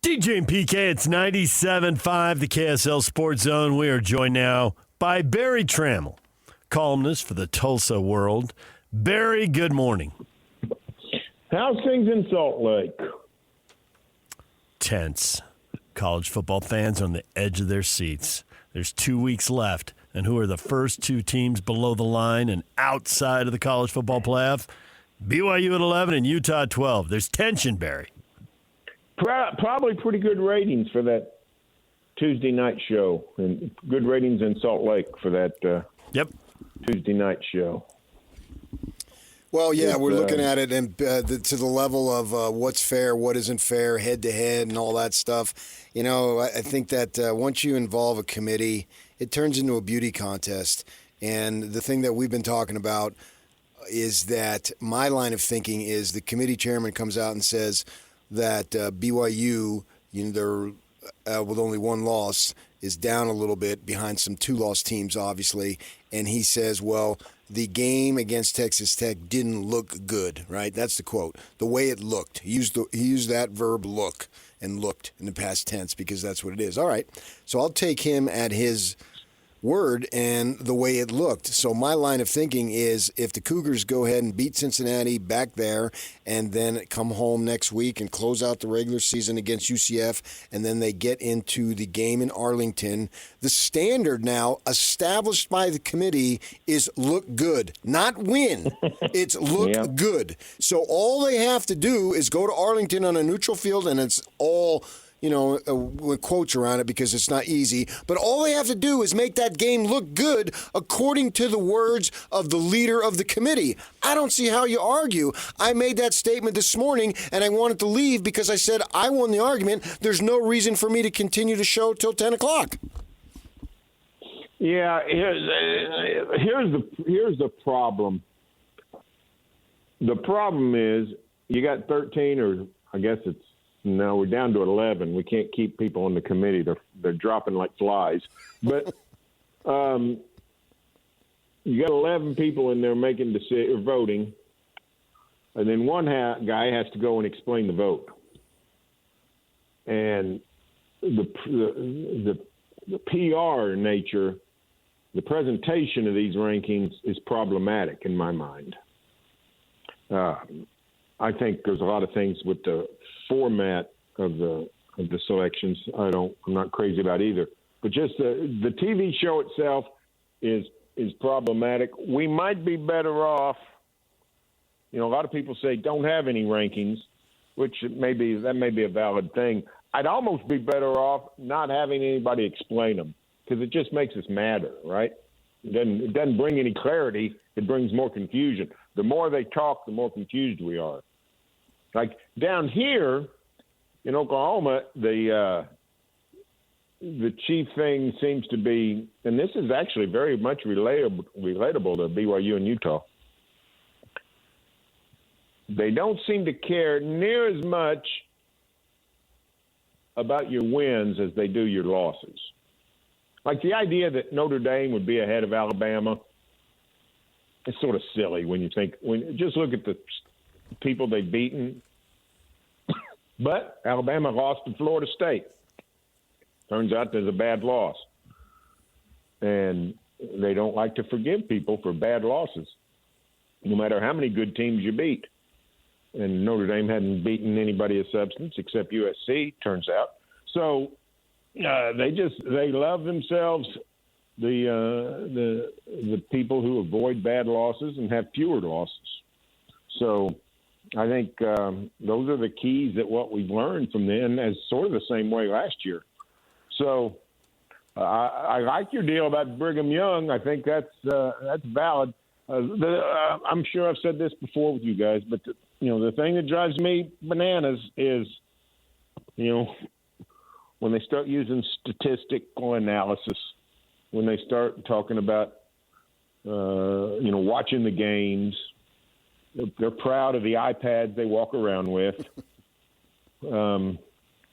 DJ and PK, it's 97.5, the KSL Sports Zone. We are joined now by Barry Tramel, columnist for the Tulsa World. Barry, good morning. How's things in Salt Lake? Tense. College football fans on the edge of their seats. There's 2 weeks left, and who are the first two teams below the line and outside of the college football playoff? BYU at 11 and Utah at 12. There's tension, Barry. Probably pretty good ratings for that Tuesday night show, and good ratings in Salt Lake for that Tuesday night show. Well, yeah, we're looking at it and to the level of what's fair, what isn't fair, head-to-head and all that stuff. You know, I think that once you involve a committee, it turns into a beauty contest. And the thing that we've been talking about is that my line of thinking is the committee chairman comes out and says that BYU, they're with only one loss, is down a little bit behind some two-loss teams, obviously. And he says, well, the game against Texas Tech didn't look good, right? That's the quote. The way it looked. He used that verb look and looked in the past tense because that's what it is. All right. So I'll take him at his word and the way it looked. So my line of thinking is if the Cougars go ahead and beat Cincinnati back there and then come home next week and close out the regular season against UCF and then they get into the game in Arlington, the standard now established by the committee is look good, not win. It's look good. So all they have to do is go to Arlington on a neutral field, and it's all with quotes around it because it's not easy. But all they have to do is make that game look good according to the words of the leader of the committee. I don't see how you argue. I made that statement this morning, and I wanted to leave because I said I won the argument. There's no reason for me to continue the show till 10 o'clock. Yeah, here's the problem. The problem is you got 13, or I guess no, we're down to 11. We can't keep people on the committee. They're dropping like flies. But you got 11 people in there voting, and then one guy has to go and explain the vote. And the PR nature, the presentation of these rankings is problematic in my mind. I think there's a lot of things with the format of the selections I'm not crazy about either. But just the TV show itself is problematic. We might be better off. A lot of people say don't have any rankings, which that may be a valid thing. I'd almost be better off not having anybody explain them because it just makes us madder, right? It doesn't bring any clarity. It brings more confusion. The more they talk, the more confused we are. Like down here in Oklahoma, the chief thing seems to be, and this is actually very much relatable to BYU and Utah. They don't seem to care near as much about your wins as they do your losses. Like the idea that Notre Dame would be ahead of Alabama, it's sort of silly when you just look at the people they've beaten. But Alabama lost to Florida State. Turns out there's a bad loss. And they don't like to forgive people for bad losses, no matter how many good teams you beat. And Notre Dame hadn't beaten anybody of substance except USC, turns out. So they love themselves, the people who avoid bad losses and have fewer losses. So I think those are the keys that what we've learned from them, as sort of the same way last year. So I like your deal about Brigham Young. I think that's valid. I'm sure I've said this before with you guys, but the thing that drives me bananas is, when they start using statistical analysis, when they start talking about, watching the games. They're proud of the iPads they walk around with.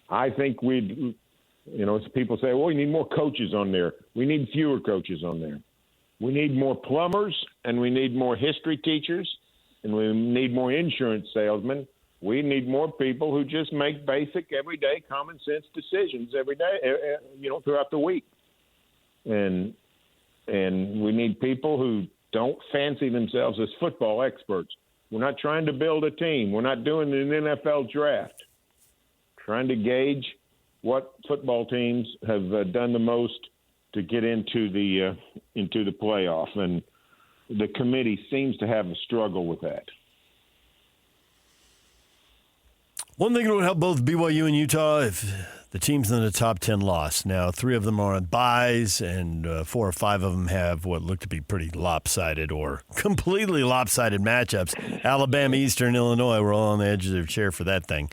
I think people say, well, we need more coaches on there. We need fewer coaches on there. We need more plumbers, and we need more history teachers, and we need more insurance salesmen, We need more people who just make basic, everyday, common sense decisions every day, throughout the week. And we need people who don't fancy themselves as football experts. We're not trying to build a team. We're not doing an NFL draft. Trying to gauge what football teams have done the most to get into the playoff, and the committee seems to have a struggle with that. One thing that would help both BYU and Utah if the teams in the top 10 lost. Now, 3 of them are on byes, and 4 or 5 of them have what look to be pretty lopsided or completely lopsided matchups. Alabama, Eastern Illinois were all on the edge of their chair for that thing.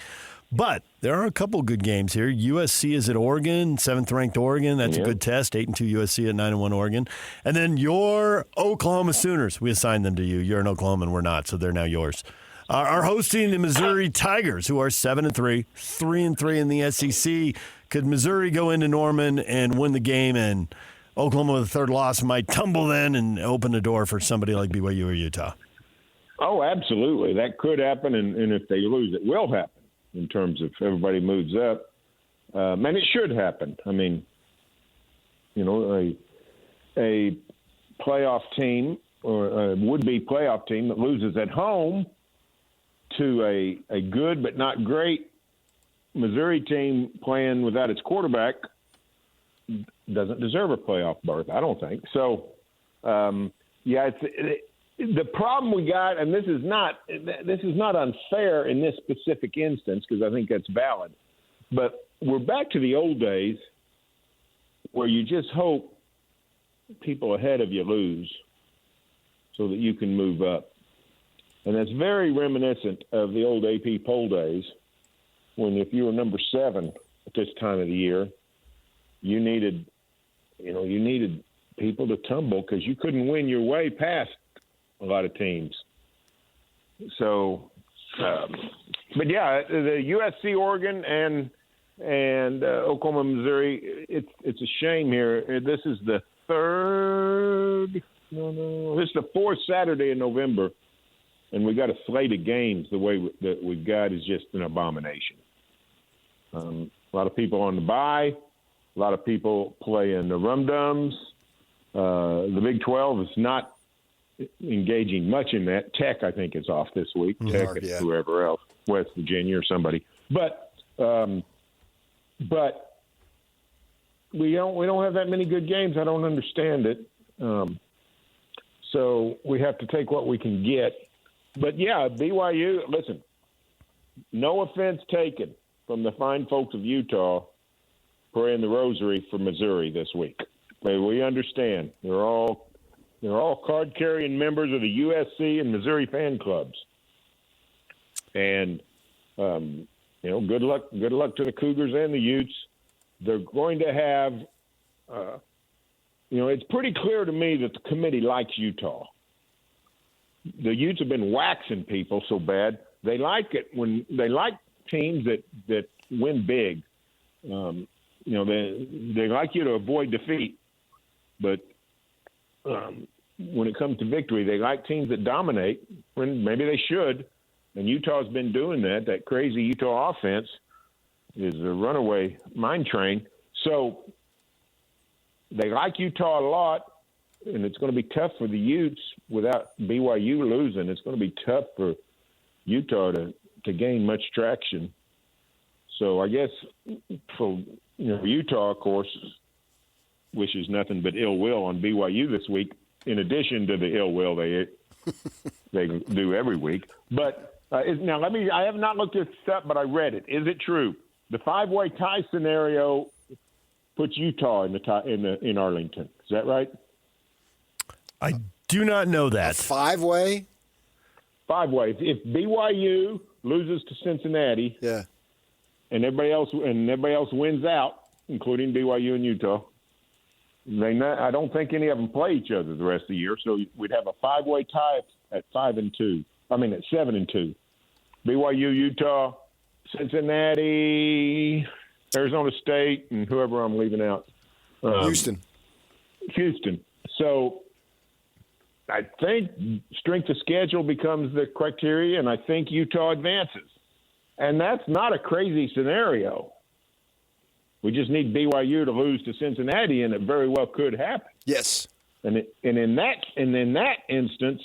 But there are a couple good games here. USC is at Oregon, 7th-ranked Oregon. That's a good test. 8-2 USC at 9-1 Oregon. And then your Oklahoma Sooners. We assigned them to you. You're an Oklahoman. We're not, so they're now yours. Are hosting the Missouri Tigers, who are 7-3, 3-3 in the SEC. Could Missouri go into Norman and win the game, and Oklahoma with a third loss might tumble then and open the door for somebody like BYU or Utah? Oh, absolutely. That could happen, and if they lose, it will happen in terms of everybody moves up. And it should happen. I mean, a playoff team or a would-be playoff team that loses at home to a good but not great Missouri team playing without its quarterback doesn't deserve a playoff berth, I don't think. So, it's the problem we got, and this is not unfair in this specific instance because I think that's valid, but we're back to the old days where you just hope people ahead of you lose so that you can move up. And that's very reminiscent of the old AP poll days when if you were number 7 at this time of the year, you needed people to tumble because you couldn't win your way past a lot of teams. So, but yeah, the USC, Oregon, and Oklahoma, Missouri, it's a shame here. This is the this is the 4th Saturday in November. And we got a slate of games. The way that we've got is just an abomination. A lot of people on the bye. A lot of people playing the rum-dums. The Big 12 is not engaging much in that. Tech, I think, is off this week. Tech and whoever else, West Virginia or somebody. But we don't have that many good games. I don't understand it. So we have to take what we can get. But, yeah, BYU, listen, no offense taken from the fine folks of Utah praying the rosary for Missouri this week. But we understand. They're all card-carrying members of the USC and Missouri fan clubs. And, good luck to the Cougars and the Utes. They're going to have it's pretty clear to me that the committee likes Utah. The Utes have been waxing people so bad. They like it when they like teams that win big. They like you to avoid defeat, but when it comes to victory, they like teams that dominate. When maybe they should, and Utah's been doing that. That crazy Utah offense is a runaway mine train. So they like Utah a lot. And it's going to be tough for the Utes without BYU losing. It's going to be tough for Utah to gain much traction. So I guess for Utah, of course, wishes nothing but ill will on BYU this week, in addition to the ill will they do every week. But now I have not looked this up, but I read it. Is it true? The 5-way tie scenario puts Utah in Arlington. Is that right? I do not know that. A 5-way? 5-way. If BYU loses to Cincinnati, and everybody else wins out, including BYU and Utah, I don't think any of them play each other the rest of the year. So we'd have a 5-way tie at 5-2. I mean at 7-2. BYU, Utah, Cincinnati, Arizona State, and whoever I'm leaving out. Houston. So I think strength of schedule becomes the criteria, and I think Utah advances. And that's not a crazy scenario. We just need BYU to lose to Cincinnati, and it very well could happen. Yes. And in that instance,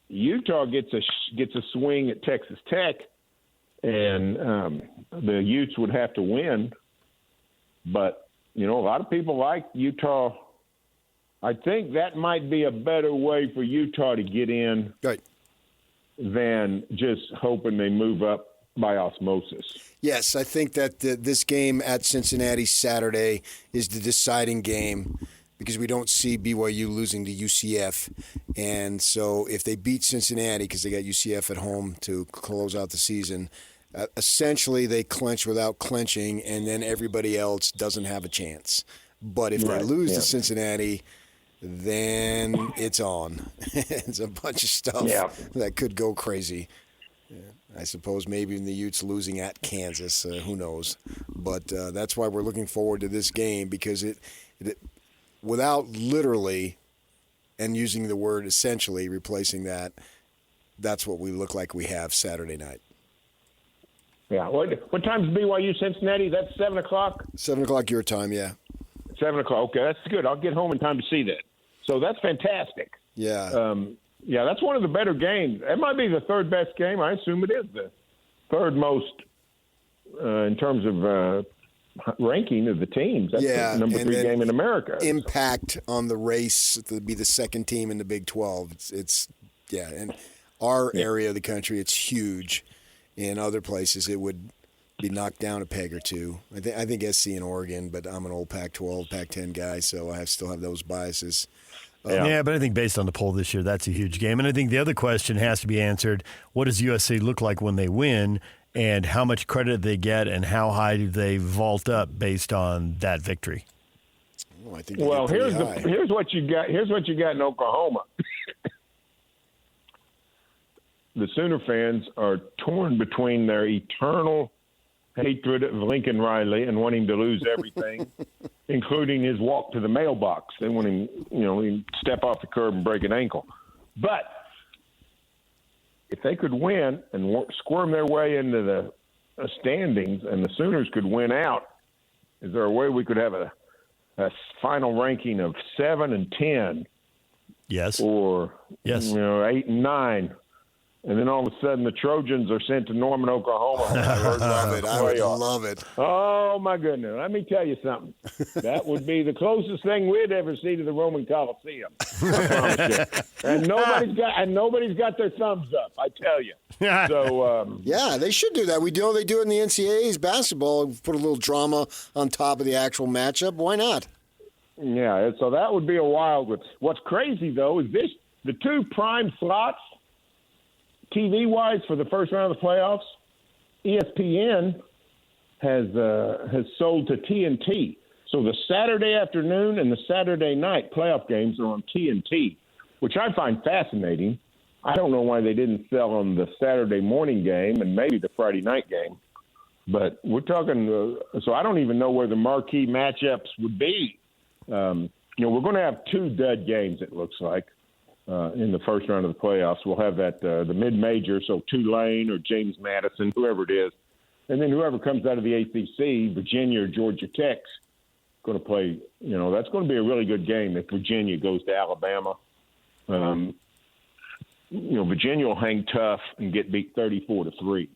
Utah gets a swing at Texas Tech, and the Utes would have to win. But a lot of people like Utah. I think that might be a better way for Utah to get in than just hoping they move up by osmosis. Yes, I think that this game at Cincinnati Saturday is the deciding game because we don't see BYU losing to UCF. And so if they beat Cincinnati, because they got UCF at home to close out the season, essentially they clinch without clinching, and then everybody else doesn't have a chance. But if they lose to Cincinnati, then it's on. It's a bunch of stuff that could go crazy. I suppose maybe in the Utes losing at Kansas, who knows? But that's why we're looking forward to this game, because it without literally and using the word essentially replacing that, that's what we look like we have Saturday night. Yeah. What time is BYU Cincinnati? That's 7 o'clock? 7 o'clock your time, yeah. 7 o'clock. Okay, that's good. I'll get home in time to see that. So that's fantastic. Yeah. Yeah, that's one of the better games. It might be the third best game. I assume it is the third most in terms of ranking of the teams. That's the number 3 game in America. Impact on the race to be the second team in the Big 12. It's and our area of the country, it's huge. In other places, it would be knocked down a peg or two. I think SC and Oregon, but I'm an old Pac-12, Pac-10 guy, so I still have those biases. Yeah, but I think based on the poll this year, that's a huge game. And I think the other question has to be answered, what does USC look like when they win, and how much credit they get, and how high do they vault up based on that victory? I think here's what you got. Here's what you got in Oklahoma. The Sooner fans are torn between their eternal hatred of Lincoln Riley and wanting to lose everything, including his walk to the mailbox. They want him, he'd step off the curb and break an ankle. But if they could win and squirm their way into the standings and the Sooners could win out, is there a way we could have a final ranking of 7 and 10? Yes. Or 8 and 9? And then all of a sudden, the Trojans are sent to Norman, Oklahoma. I would love it. I would love it. Oh, my goodness. Let me tell you something. That would be the closest thing we'd ever see to the Roman Coliseum. I promise you. And nobody's got their thumbs up, I tell you. So, yeah, they should do that. We know they do it in the NCAA's basketball. Put a little drama on top of the actual matchup. Why not? Yeah, so that would be a wild one. What's crazy, though, is the 2 prime slots, TV-wise, for the first round of the playoffs, ESPN has sold to TNT. So the Saturday afternoon and the Saturday night playoff games are on TNT, which I find fascinating. I don't know why they didn't sell on the Saturday morning game and maybe the Friday night game. But we're talking so I don't even know where the marquee matchups would be. We're going to have 2 dud games, it looks like. In the first round of the playoffs, we'll have that the mid-major, so Tulane or James Madison, whoever it is, and then whoever comes out of the ACC, Virginia or Georgia Tech's going to play. That's going to be a really good game if Virginia goes to Alabama. Virginia will hang tough and get beat 34-3.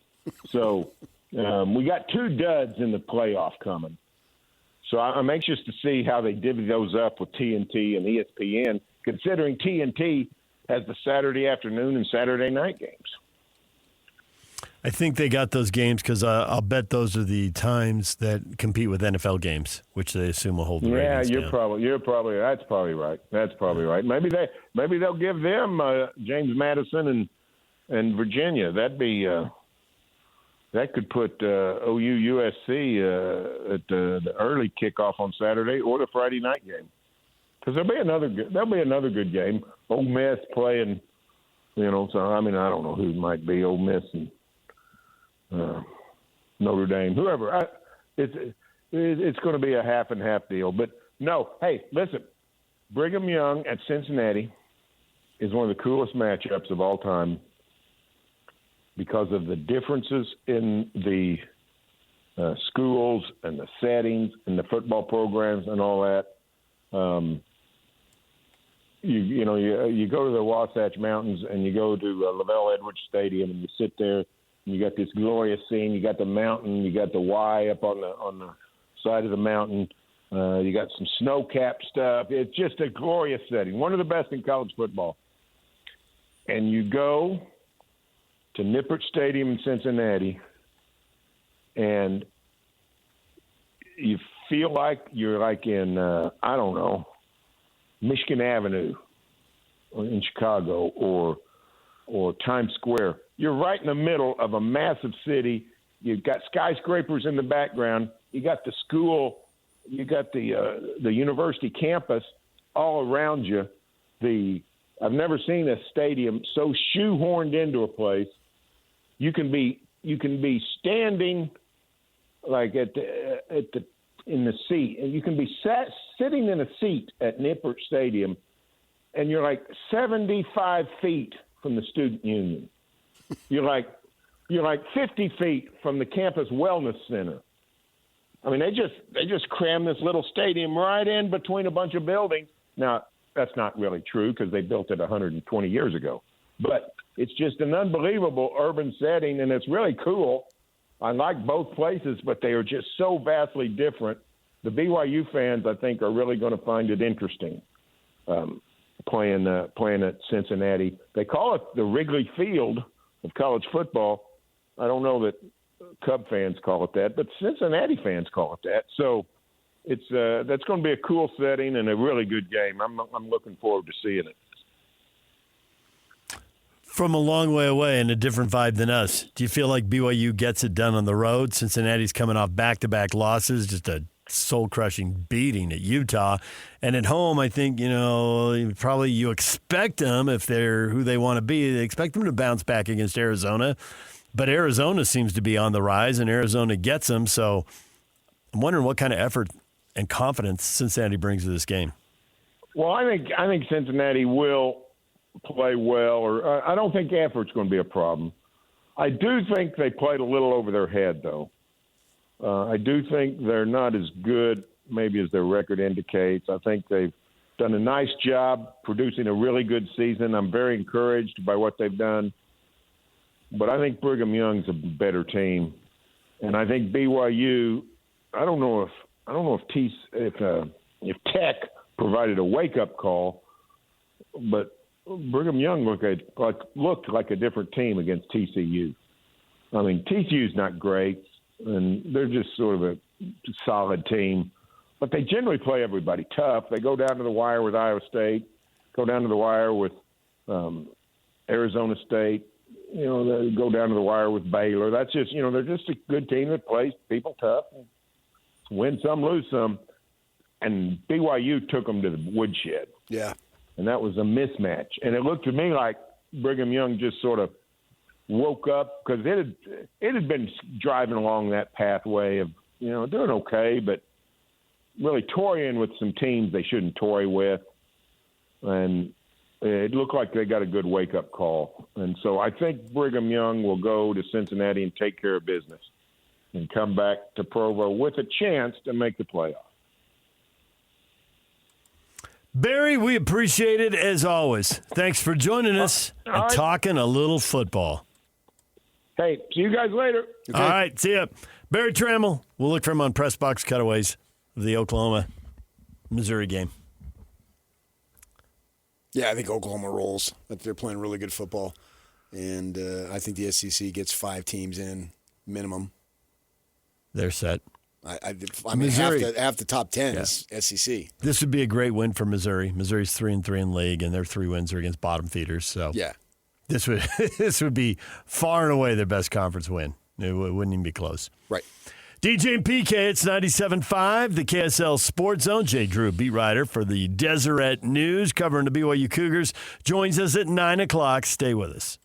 So we got 2 duds in the playoff coming. So I'm anxious to see how they divvy those up with TNT and ESPN, considering TNT has the Saturday afternoon and Saturday night games. I think they got those games because I'll bet those are the times that compete with NFL games, which they assume will hold the ratings down. That's probably right. That's probably right. Maybe they'll give them James Madison and Virginia. That could put OU USC at the early kickoff on Saturday or the Friday night game. Because there'll be another good game. Ole Miss playing, So I don't know who it might be. Ole Miss and Notre Dame, whoever. It's going to be a half and half deal. But no, hey, listen, Brigham Young at Cincinnati is one of the coolest matchups of all time. because of the differences in the schools and the settings and the football programs and all that. You go to the Wasatch Mountains and you go to Lavelle Edwards Stadium and you sit there and you got this glorious scene. You got the mountain, you got the Y up on the side of the mountain. You got some snow-capped stuff. It's just a glorious setting, one of the best in college football. And you go to Nippert Stadium in Cincinnati, and you feel like you're like in, I don't know, Michigan Avenue in Chicago or Times Square. You're right in the middle of a massive city. You've got skyscrapers in the background. You got the school. You got the university campus all around you. I've never seen a stadium so shoehorned into a place. You can be standing like in the seat, and you can be sitting in a seat at Nippert Stadium, and you're like 75 feet from the student union. You're like 50 feet from the campus wellness center. I mean, they just crammed this little stadium right in between a bunch of buildings. Now, that's not really true because they built it 120 years ago. But it's just an unbelievable urban setting, and it's really cool. I like both places, but they are just so vastly different. The BYU fans, I think, are really going to find it interesting playing at Cincinnati. They call it the Wrigley Field of college football. I don't know that Cub fans call it that, but Cincinnati fans call it that. So that's going to be a cool setting and a really good game. I'm looking forward to seeing it. From a long way away and a different vibe than us, do you feel like BYU gets it done on the road? Cincinnati's coming off back-to-back losses, just a soul-crushing beating at Utah. And at home, I think, probably you expect them, if they're who they want to be, they expect them to bounce back against Arizona. But Arizona seems to be on the rise, and Arizona gets them. So I'm wondering what kind of effort and confidence Cincinnati brings to this game. Well, I think Cincinnati will play well, or I don't think effort's going to be a problem. I do think they played a little over their head, though. I do think they're not as good maybe as their record indicates. I think they've done a nice job producing a really good season. I'm very encouraged by what they've done. But I think Brigham Young's a better team. And I think BYU, I don't know if Tech provided a wake-up call, but Brigham Young looked like a different team against TCU. I mean, TCU's not great, and they're just sort of a solid team. But they generally play everybody tough. They go down to the wire with Iowa State, go down to the wire with Arizona State. They go down to the wire with Baylor. That's just, they're just a good team that plays people tough. Win some, lose some. And BYU took them to the woodshed. Yeah. And that was a mismatch. And it looked to me like Brigham Young just sort of woke up because it had been driving along that pathway of, doing okay, but really toying with some teams they shouldn't toy with. And it looked like they got a good wake-up call. And so I think Brigham Young will go to Cincinnati and take care of business and come back to Provo with a chance to make the playoff. Barry, we appreciate it as always. Thanks for joining us and talking a little football. Hey, see you guys later. Okay. All right, see ya. Barry Tramel, we'll look for him on Press Box Cutaways of the Oklahoma-Missouri game. Yeah, I think Oklahoma rolls. They're playing really good football. And I think the SEC gets 5 teams in minimum. They're set. I mean, half the top 10 is SEC. This would be a great win for Missouri. Missouri's 3-3 in league, and their 3 wins are against bottom feeders. So yeah, this would be far and away their best conference win. It wouldn't even be close. Right. DJ and PK, it's 97.5, the KSL Sports Zone. Jay Drew, beat writer for the Deseret News, covering the BYU Cougars, joins us at 9 o'clock. Stay with us.